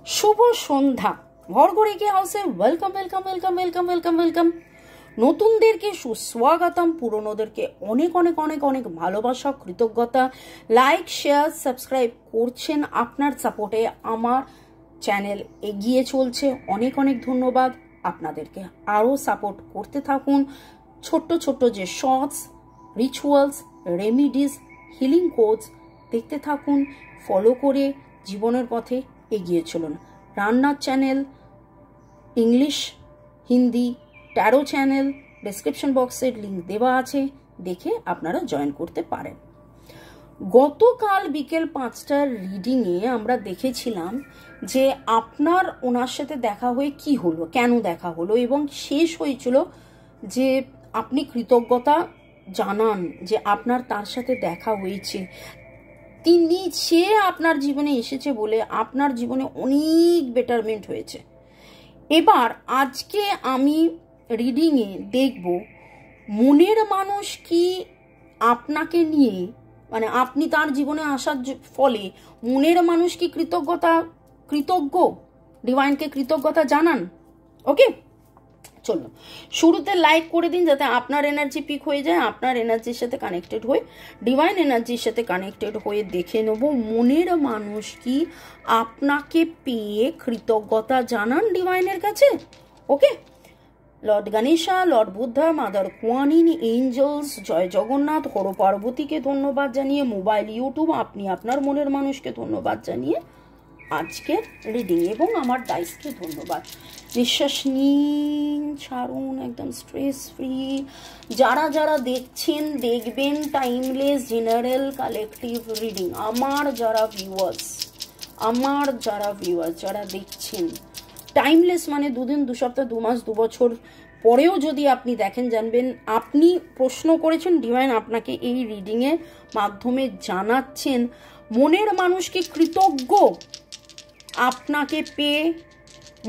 শুভ সন্ধ্যা। ঘরঘরিকে হাউসে welcome welcome welcome welcome welcome welcome. নতুনদেরকে সুস্বাগতম, পুরনোদেরকে অনেক অনেক অনেক অনেক ভালোবাসা, কৃতজ্ঞতা। লাইক, শেয়ার, সাবস্ক্রাইব করছেন। আপনার সাপোর্টে আমার চ্যানেল এগিয়ে চলছে। অনেক অনেক ধন্যবাদ আপনাদেরকে। আরও সাপোর্ট করতে থাকুন। ছোট্ট ছোট্ট যে shorts, rituals, remedies, healing codes দেখতে থাকুন। ফলো করে জীবনের পথে এগিয়ে চলুন। রান্নার channel, English, Hindi, tarot channel description বক্সের লিঙ্ক দেওয়া আছে, দেখে আপনারা জয়েন করতে পারেন। গতকাল বিকেল 5টার রিডিংয়ে আমরা দেখেছিলাম যে আপনার ওনার সাথে দেখা হয়ে কি হলো, কেন দেখা হলো, এবং শেষ হয়েছিল যে আপনি কৃতজ্ঞতা জানান যে আপনার তার সাথে দেখা হয়েছে, সে আপনার জীবনে এসেছে বলে আপনার জীবনে অনেক বেটারমেন্ট হয়েছে। এবার আজকে আমি রিডিংয়ে দেখব মনের মানুষ কি আপনাকে নিয়ে, মানে আপনি তার জীবনে আসার ফলে মনের মানুষ কি কৃতজ্ঞ, ডিভাইনকে কৃতজ্ঞতা জানান। ওকে, চলো শুরুতে লাইক করে দিন যাতে আপনার এনার্জি পিক হয়ে যায়, আপনার এনার্জির সাথে কানেক্টেড হয়ে, ডিভাইন এনার্জির সাথে কানেক্টেড হয়ে দেখে নেব মনের মানুষ কি আপনাকে পেয়ে কৃতজ্ঞতা জানান ডিভাইনের কাছে। Okay, lord Ganesha, lord Buddha, mother Kuan Yin, angels, জয় জগন্নাথ, হর পার্বতীকে ধন্যবাদ জানিয়ে, মোবাইল, ইউটিউব, আপনি আপনার মনের মানুষকে ধন্যবাদ জানিয়ে আজকের রিডিং এবং আমার ডাইসকে ধন্যবাদ। নিঃশ্বাস নিন, ছাড়ুন, একদম স্ট্রেস ফ্রি। যারা যারা দেখছেন, দেখবেন টাইমলেস জেনারেল কালেকটিভ রিডিং, আমার যারা ভিউয়ার্স যারা দেখছেন, টাইমলেস মানে 2 দিন, 2 সপ্তাহ, 2 মাস, 2 বছর পরেও যদি আপনি দেখেন, জানবেন আপনি প্রশ্ন করেছেন, ডিভাইন আপনাকে এই রিডিংয়ের মাধ্যমে জানাচ্ছেন মনের মানুষ কি কৃতজ্ঞ আপনাকে পেয়ে।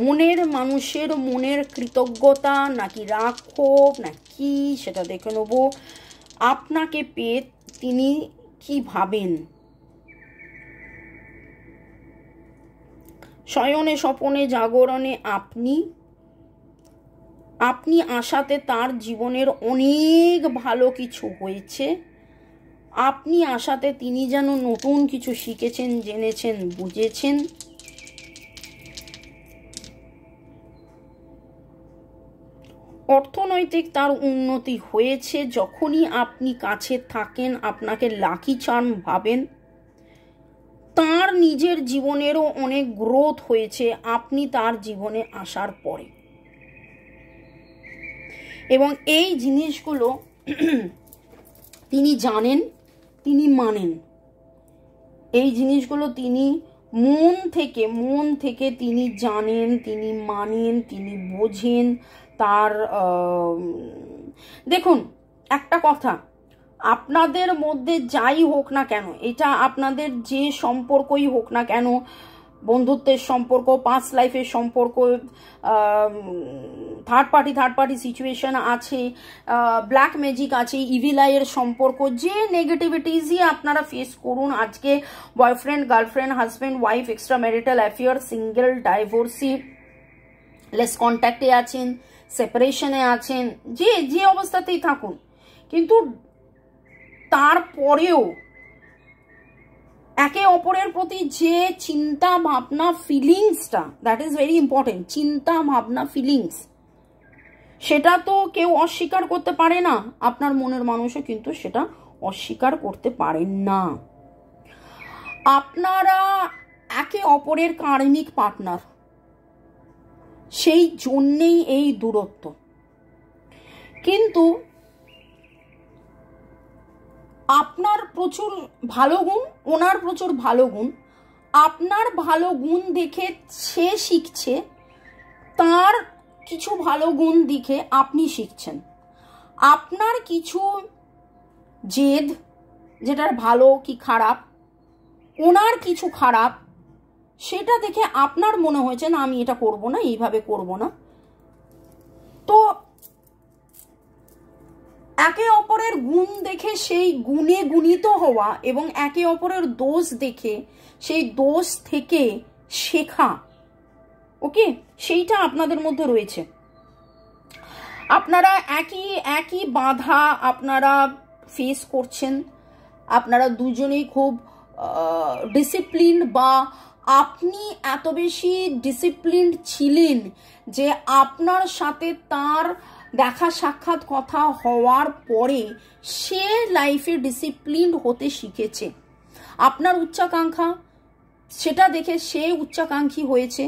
মনের মানুষের মনের কৃতজ্ঞতা নাকি রাগ, ক্ষোভ, না কি, সেটা দেখে নেব। আপনাকে পেয়ে তিনি কি ভাবেন। শয়নে, স্বপনে, জাগরণে আপনি আশাতে তার জীবনের অনেক ভালো কিছু হয়েছে। আপনি আশাতে তিনি যেন নতুন কিছু শিখেছেন, জেনেছেন, বুঝেছেন। অর্থনৈতিক তার উন্নতি হয়েছে। যখনই আপনি কাছে থাকেন আপনাকে লাকি চার্ম ভাবেন। তার নিজের জীবনেরও অনেক গ্রোথ হয়েছে আপনি তার জীবনে আসার পরে, এবং এই জিনিসগুলো তিনি জানেন, তিনি মানেন। এই জিনিসগুলো তিনি মন থেকে তিনি জানেন, তিনি মানেন, তিনি বোঝেন। তার দেখুন একটা কথা, আপনাদের মধ্যে যাই হোক না কেন, এটা আপনাদের যে সম্পর্কই হোক না কেন, বন্ধুত্বের সম্পর্ক, পাস্ট লাইফের সম্পর্ক, থার্ড পার্টি সিচুয়েশন আছে, ব্ল্যাক ম্যাজিক আছে, ইভিল আইয়ের সম্পর্ক, যে নেগেটিভিটিসই আপনারা ফেস করুন আজকে, boyfriend, girlfriend, husband, wife, extra marital affair, single, divorcee, less কন্ট্যাক্টে আছেন, সেপারেশনে আছেন, যে অবস্থাতেই থাকুন, কিন্তু তারপরেও একে অপরের প্রতি যে চিন্তা ভাবনা, ফিলিংসটা, দ্যাট ইজ ভেরি ইম্পর্টেন্ট। চিন্তা ভাবনা, ফিলিংস, সেটা তো কেউ অস্বীকার করতে পারে না। আপনার মনের মানুষও কিন্তু সেটা অস্বীকার করতে পারেন না। আপনারা একে অপরের কার্মিক পার্টনার, সেই জন্যেই এই দূরত্ব। কিন্তু আপনার প্রচুর ভালো গুণ, ওনার প্রচুর ভালো গুণ। আপনার ভালো গুণ দেখে সে শিখছে, তার কিছু ভালো গুণ দেখে আপনি শিখছেন। আপনার কিছু জেদ, যেটার ভালো কি খারাপ, ওনার কিছু খারাপ, সেটা দেখে আপনার মনে হয়েছে না আমি এটা করব না, এইভাবে করব না। তো একে অপরের গুণ দেখে সেই গুণে গুণিত হওয়া এবং একে অপরের দোষ দেখে সেই দোষ থেকে শেখা, ওকে, সেইটা আপনাদের মধ্যে রয়েছে। আপনারা একই বাধা আপনারা ফেস করছেন। আপনারা দুজনেই খুব ডিসিপ্লিন, বা আপনি এত বেশি ডিসিপ্লিনড ছিলেন যে আপনার সাথে তার দেখা সাক্ষাৎ কথা হওয়ার পরে সে লাইফে ডিসিপ্লিনড হতে শিখেছে। আপনার উচ্চাকাঙ্ক্ষা, সেটা দেখে সে উচ্চাকাঙ্ক্ষী হয়েছে।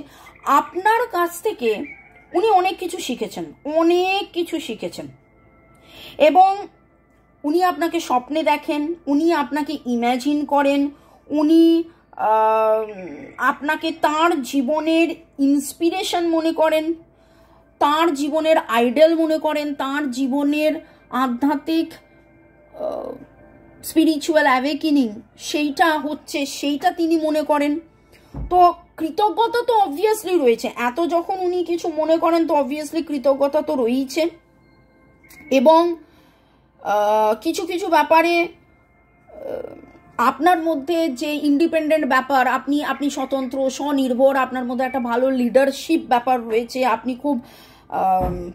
আপনার কাছ থেকে উনি অনেক কিছু শিখেছেন, এবং উনি আপনাকে স্বপ্নে দেখেন, উনি আপনাকে ইম্যাজিন করেন, উনি আপনাকে তার জীবনের ইন্সপিরেশন মনে করেন, তার জীবনের আইডল মনে করেন, তার জীবনের আধ্যাত্মিক স্পিরিচুয়াল অ্যাওয়েকেনিং সেইটা তিনি মনে করেন। তো কৃতজ্ঞতা তো অবভিয়াসলি রয়েছে, এত যখন উনি কিছু মনে করেন তো অবভিয়াসলি কৃতজ্ঞতা তো রয়েছে। এবং কিছু কিছু ব্যাপারে আপনার মধ্যে যে ইন্ডিপেন্ডেন্ট ব্যাপার, আপনি স্বতন্ত্র, স্বনির্ভর, আপনার মধ্যে একটা ভালো লিডারশিপ ব্যাপার রয়েছে, আপনি খুব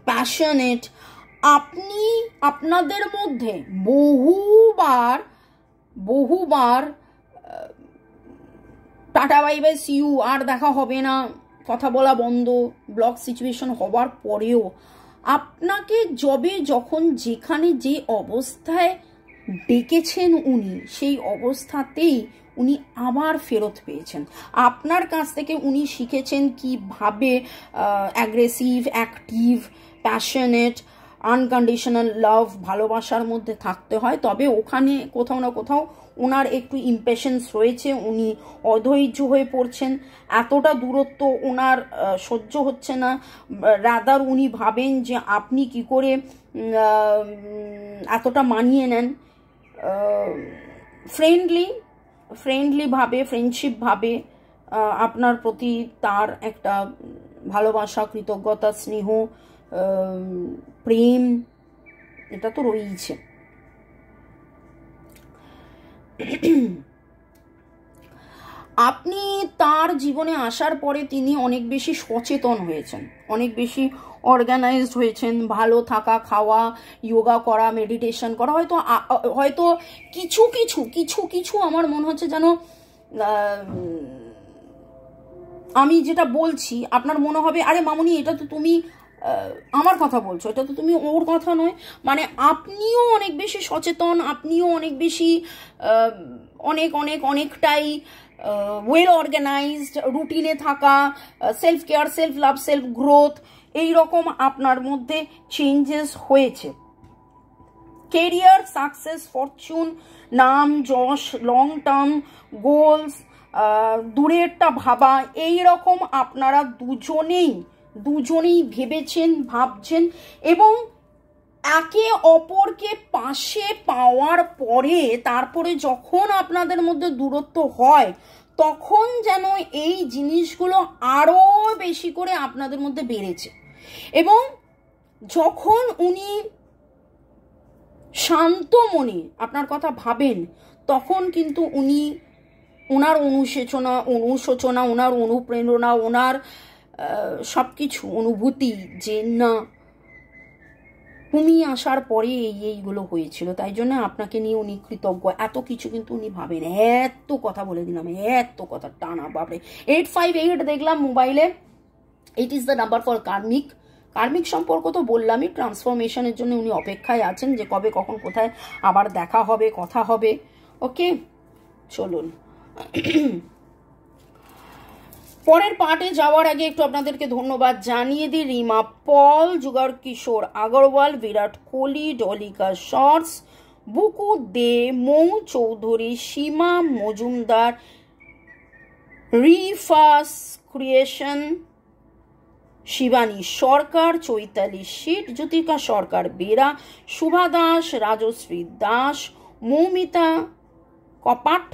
প্যাশনেট। আপনি আপনাদের মধ্যে বহুবার tata bye bye see you, আর দেখা হবে না, কথা বলা বন্ধ, ব্লক সিচুয়েশন হবার পরেও আপনাকে যখন যেখানে যে অবস্থায় ডেকেছেন উনি, সেই অবস্থাতেই উনি আবার ফেরত পেয়েছেন। আপনার কাছ থেকে উনি শিখেছেন কিভাবে aggressive, active, passionate, unconditional love, ভালোবাসার মধ্যে থাকতে হয়। তবে ওখানে কোথাও না কোথাও ওনার একটু ইম্পেশেন্স রয়েছে, উনি অধৈর্য হয়ে পড়ছেন, এতটা দূরত্ব ওনার সহ্য হচ্ছে না। রাদার উনি ভাবেন যে আপনি কি করে এতটা মানিয়ে নেন। ফ্রেন্ডশিপ ভাবে আপনার প্রতি তার একটা ভালোবাসা, কৃতজ্ঞতা, স্নেহ, প্রেম, এটা তো রয়েছে। আপনি তার জীবনে আসার পরে তিনি অনেক বেশি সচেতন হয়েছেন, অনেক বেশি অর্গানাইজড হয়েছেন। ভালো থাকা, খাওয়া, যোগা করা, মেডিটেশন করা, হয়তো কিছু আমার মনে হচ্ছে যেন আমি যেটা বলছি আপনার মনে হবে আরে মামুনি এটা তো তুমি আমার কথা বলছো, এটা তো তুমি ওর কথা নয়। মানে আপনিও অনেক বেশি সচেতন, আপনিও অনেক বেশি অনেকটাই ওয়েল অর্গানাইজড, রুটিনে থাকা, self care, self love, self growth, এইরকম আপনার মধ্যে চেঞ্জেস হয়েছে। কেরিয়ার, সাকসেস, ফরচুন, নাম, যশ, লং টার্ম গোলস, দূরেরটা ভাবা, এইরকম আপনারা দুজনেই ভেবেছেন, ভাবছেন, এবং একে অপরকে পাশে পাওয়ার পরে তারপরে যখন আপনাদের মধ্যে দূরত্ব হয় তখন যেন এই জিনিসগুলো আরো বেশি করে আপনাদের মধ্যে বেড়েছে। এবং যখন উনি শান্ত মনে আপনার কথা ভাবেন তখন কিন্তু ওনার অনুশোচনা, ওনার অনুপ্রেরণা, ওনার সবকিছু অনুভূতি যে না তুমি আসার পরে এইগুলো হয়েছিল, তাই জন্য আপনাকে নিয়ে উনি কৃতজ্ঞ। এত কিছু কিন্তু উনি ভাবেন। এত কথা বলে দিলাম, এত কথা টানা, বাপরে। 858 দেখলাম মোবাইলে, 8 ইজ দ্য নাম্বার ফর কার্মিক সম্পর্ক তো বললামই, ট্রান্সফরমেশনের জন্য উনি অপেক্ষায় আছেন যে কবে কখন কোথায় আবার দেখা হবে, কথা হবে। ওকে, চলুন পরের পার্টে যাওয়ার আগে একটু আপনাদেরকে ধন্যবাদ জানিয়ে দিই। Rima Paul, Jugal Kishore Agarwal, Virat Kohli, Dolika shorts, Buku Dey, Mou Chowdhury, Sima Majumdar, Rifas creation, Shivani Sarkar, Chaitali Sheet, Jyotika Sarkar Bera, Shubha Das, Rajashree Das, Moumita Kapat,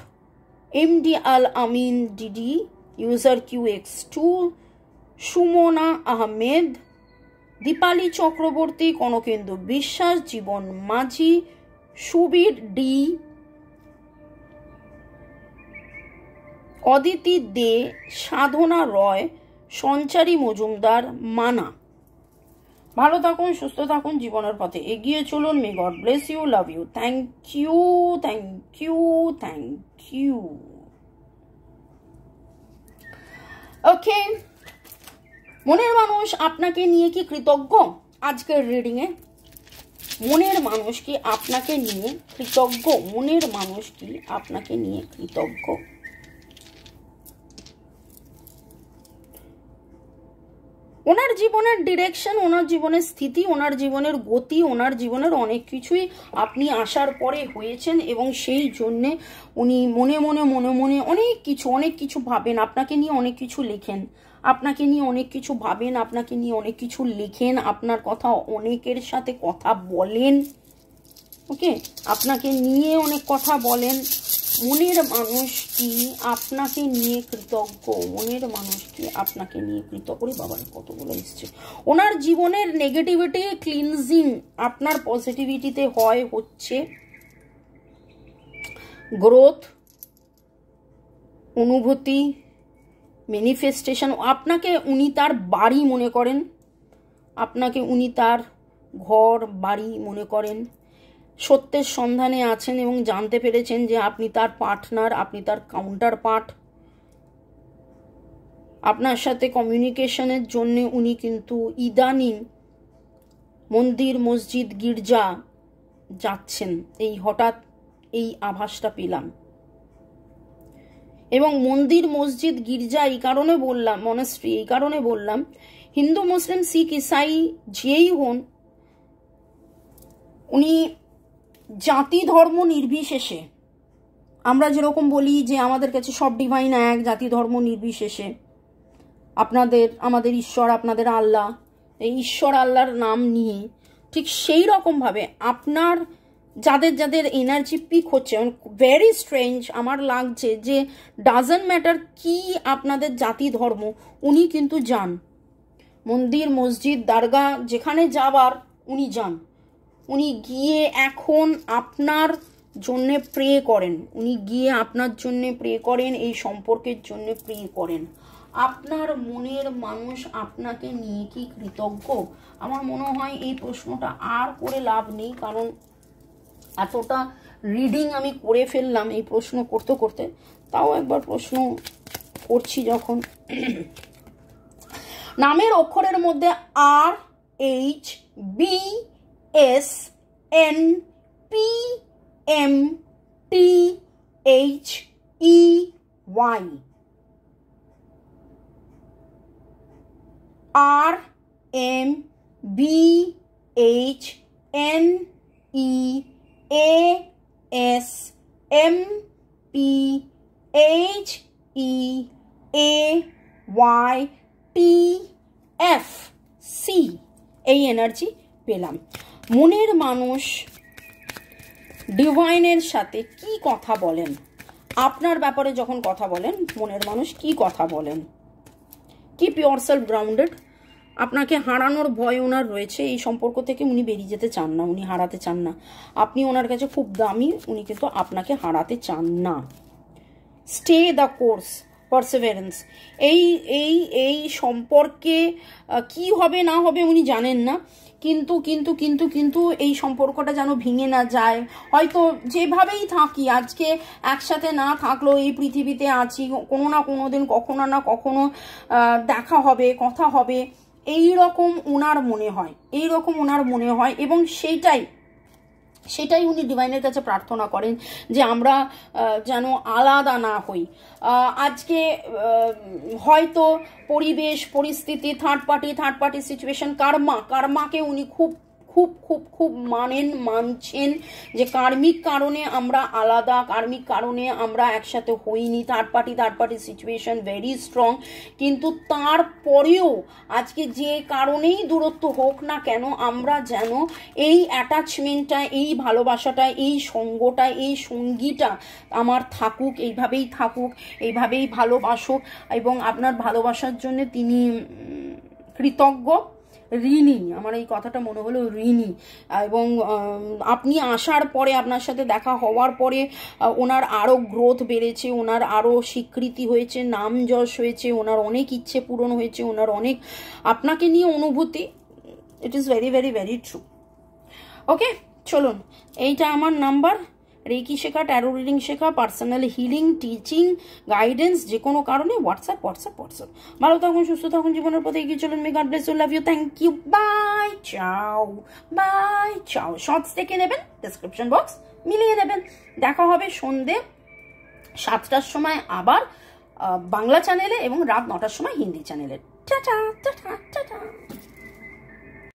MD Al Amin DD, user QX2, Sumona Ahmed, Dipali Chakraborty, Kanakendu Biswas, Jiban Majhi, Subir D, Aditi Dey, Sadhana Roy, Sanchari Majumdar, Mana. ভালো থাকুন, সুস্থ থাকুন, জীবনের পথে এগিয়ে চলুন। May God bless you, love you, thank you, thank you, thank you. Okay, মনের মানুষ আপনাকে নিয়ে কি কৃতজ্ঞ? আজকের রিডিংয়ে মনের মানুষ কি আপনাকে নিয়ে কৃতজ্ঞ? মনের মানুষ কি আপনাকে নিয়ে কৃতজ্ঞ? ওনার জীবনের ডিরেকশন, ওনার জীবনের স্থিতি, ওনার জীবনের গতি, ওনার জীবনের অনেক কিছুই আপনি আসার পরে হয়েছেন এবং সেই জন্যে উনি মনে মনে মনে মনে অনেক কিছু ভাবেন, আপনাকে নিয়ে অনেক কিছু লেখেন, আপনাকে নিয়ে অনেক কিছু ভাবেন, আপনাকে নিয়ে অনেক কিছু লেখেন, আপনার কথা অনেকের সাথে কথা বলেন। ওকে, আপনাকে নিয়ে অনেক কথা বলেন। মনের মানুষ কি আপনাকে নিয়ে কৃতজ্ঞ? মনের মানুষ কি আপনাকে নিয়ে কৃতজ্ঞ? বাবার কতগুলো এসছে। ওনার জীবনের নেগেটিভিটি ক্লিনজিং আপনার পজিটিভিটিতে হচ্ছে গ্রোথ, অনুভূতি, ম্যানিফেস্টেশন। আপনাকে উনি তার বাড়ি মনে করেন, আপনাকে উনি তার ঘর বাড়ি মনে করেন। সত্যের সন্ধানে আছেন এবং জানতে পেরেছেন যে আপনি তার পার্টনার, আপনি তার কাউন্টার পার্ট। আপনার সাথে কমিউনিকেশনের জন্য উনি কিন্তু ইদানিং মন্দির, মসজিদ, গির্জা যাচ্ছেন। এই হঠাৎ এই আভাসটা পেলাম। এবং মন্দির, মসজিদ, গির্জা এই কারণে বললাম, মনাস্ট্রি এই কারণে বললাম, হিন্দু, মুসলিম, শিখ, ইসাই যেই হন, উনি জাতি ধর্ম নির্বিশেষে, আমরা যেরকম বলি যে আমাদের কাছে সব ডিভাইন এক, জাতি ধর্ম নির্বিশেষে আমাদের ঈশ্বর, আপনাদের আল্লাহ, এই ঈশ্বর আল্লাহর নাম নিয়ে ঠিক সেই রকমভাবে আপনার যাদের এনার্জি পিক হচ্ছে, ভেরি স্ট্রেঞ্জ আমার লাগছে যে ডাজন্ট ম্যাটার কি আপনাদের জাতি ধর্ম, উনি কিন্তু যান মন্দির, মসজিদ, দরগা, যেখানে যাবার উনি যান। উনি গিয়ে এখন আপনার জন্য প্রে করেন, উনি গিয়ে আপনার জন্য প্রে করেন, এই সম্পর্কের জন্য প্রে করেন। আপনার মনের মানুষ আপনাকে নিয়ে কি কৃতজ্ঞ? আমার মনে হয় এই প্রশ্নটা আর করে লাভ নেই, কারণ এতটা রিডিং আমি করে ফেললাম এই প্রশ্ন করতে করতে। তাও একবার প্রশ্ন করছি যখন। নামের অক্ষরের মধ্যে R, H, B, S, N, P, M, T, H, E, Y. R, M, B, H, N, E, A, S, M, P, H, E, A, Y, T, F, C, এই এনার্জি পেলাম। মনের মানুষ ডিভাইনের সাথে কি কথা বলেন? আপনার ব্যাপারে যখন কথা বলেন, মনের মানুষ কি কথা বলেন? Keep your self grounded. আপনাকে হারানোর ভয় ওনার রয়েছে, এই সম্পর্ক থেকে উনি বেরিয়ে যেতে চান না, উনি হারাতে চান না। আপনি ওনার কাছে খুব দামি, উনি কিন্তু আপনাকে হারাতে চান না। Stay the course, Perseverance. এই সম্পর্কে কি হবে না হবে উনি জানেন না, কিন্তু কিন্তু কিন্তু কিন্তু এই সম্পর্কটা যেন ভেঙে না যায়। হয়তো যেভাবেই থাকি, আজকে একসাথে না থাকলেও এই পৃথিবীতে আছি, কোনো না কোনো দিন কখনো না কখনো দেখা হবে, কথা হবে, এই রকম ওনার মনে হয়, এই রকম ওনার মনে হয়। এবং সেটাই উনি ডিভাইনের কাছে প্রার্থনা করেন যে আমরা যেন আলাদা না হই। আজকে হয়তো পরিবেশ, পরিস্থিতি, থার্ড পার্টি সিচুয়েশন, কার্মাকে উনি খুব খুব খুব খুব মানছেন যে কার্মিক কারণে আমরা আলাদা, কার্মিক কারণে আমরা একসাথে হইনি। Third party situation very strong, কিন্তু তারপরেও আজকে যে কারণেই দূরত্ব হোক না কেন, আমরা যেন এই অ্যাটাচমেন্টটা, এই ভালোবাসাটা, এই সঙ্গটা, এই সঙ্গীটা আমার থাকুক, এইভাবেই থাকুক, এইভাবেই ভালোবাসুক। এবং আপনার ভালোবাসার জন্য তিনি কৃতজ্ঞ। ঋণী, আমার এই কথাটা মনে হলো ঋণী। এবং আপনি আসার পরে, আপনার সাথে দেখা হওয়ার পরে ওনার আরও গ্রোথ বেড়েছে, ওনার আরও স্বীকৃতি হয়েছে, নাম যশ হয়েছে, ওনার অনেক ইচ্ছে পূরণ হয়েছে, ওনার অনেক আপনাকে নিয়ে অনুভূতি। It is very very very true. Okay, চলুন, এইটা আমার নাম্বার। রেকি শেখা, ট্যারো রিডিং শেখা, পার্সোনাল হিলিং, টিচিং, গাইডেন্স, যে কোনো কারণে হোয়াটসঅ্যাপ হোয়াটসঅ্যাপ হোয়াটসঅ্যাপ। ভালো থাকুন, সুস্থ থাকুন, জীবনের পথে এগিয়ে চলুন। May God bless you, love you, thank you, bye, ciao, bye, ciao. Shorts দেখে নেবেন, ডেসক্রিপশন বক্স মিলিয়ে দেবেন। দেখা হবে সন্ধে 7টার সময় আবার বাংলা চ্যানেলে এবং রাত 9টার সময় হিন্দি চ্যানেলে। Tata tata tata.